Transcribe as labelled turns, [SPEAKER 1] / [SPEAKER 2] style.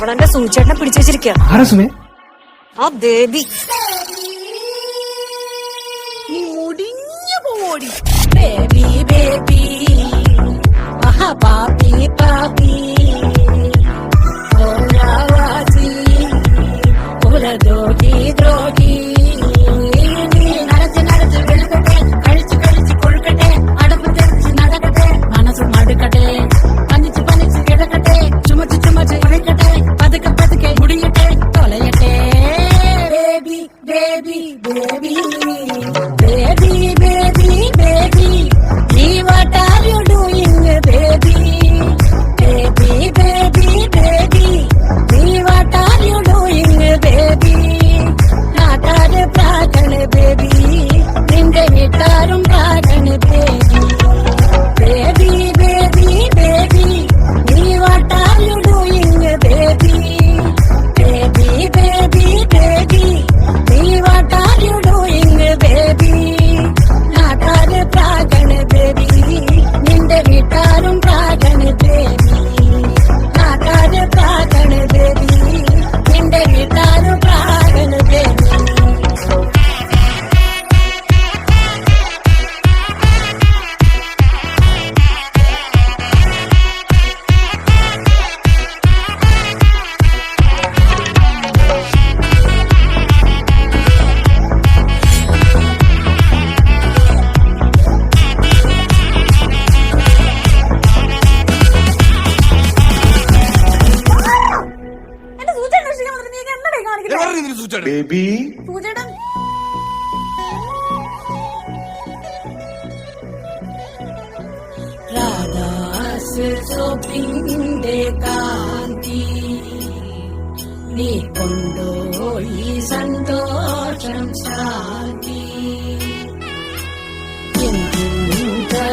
[SPEAKER 1] അവളെന്റെ സൂചേട്ടനെ പിടിച്ചു വെച്ചിരിക്കുക. ആ ബേബി
[SPEAKER 2] മുടിഞ്ഞു പോടി ബേബി ബേബി ആഹാ പാപ്പി പാപ്പി ഓരാവാസി ദ്രോഹി ദ്രോഹി നടച്ച് നടച്ച് വെളുക്കട്ടെ കഴിച്ച് കഴിച്ച് കൊഴുക്കട്ടെ അടപ്പ് തെറിച്ച് നടക്കട്ടെ മനസ്സ് മടുക്കട്ടെ പനിച്ച് പനിച്ച് കിടക്കട്ടെ ചുമച്ച് ചുമച്ച് ഒഴിക്കട്ടെ പതുക്കെ പതുക്കെ മുടിയട്ടെ തൊലയട്ടെ baby baby baby baby baby baby നീ what are you doing baby baby baby baby നീ what are you doing baby നാട്ടാര് പ്രാഗണ് ബേബി നിന്റെ വീട്ടാരും പ്രാഗണ് ബേബി ബേബി ബേബി ബേബി നീ what are you doing baby baby baby baby നീ what are you doing baby നാട്ടാര് പ്രാഗണ് ബേബി നിന്റെ വീട്ടാരും പ്രാഗണ് ബേബി നാട്ടാര് പ്രാഗണ് ബേബി നിന്റെ വീട്ടാരും പ്രാഗണ് ബേബി
[SPEAKER 3] ബേബി
[SPEAKER 2] രാധാസ് സോപ്പിന്റെ കാന്തി നീ കൊണ്ടുപോയി സന്തോഷം ശാന്തി എന്തിൻ്റെ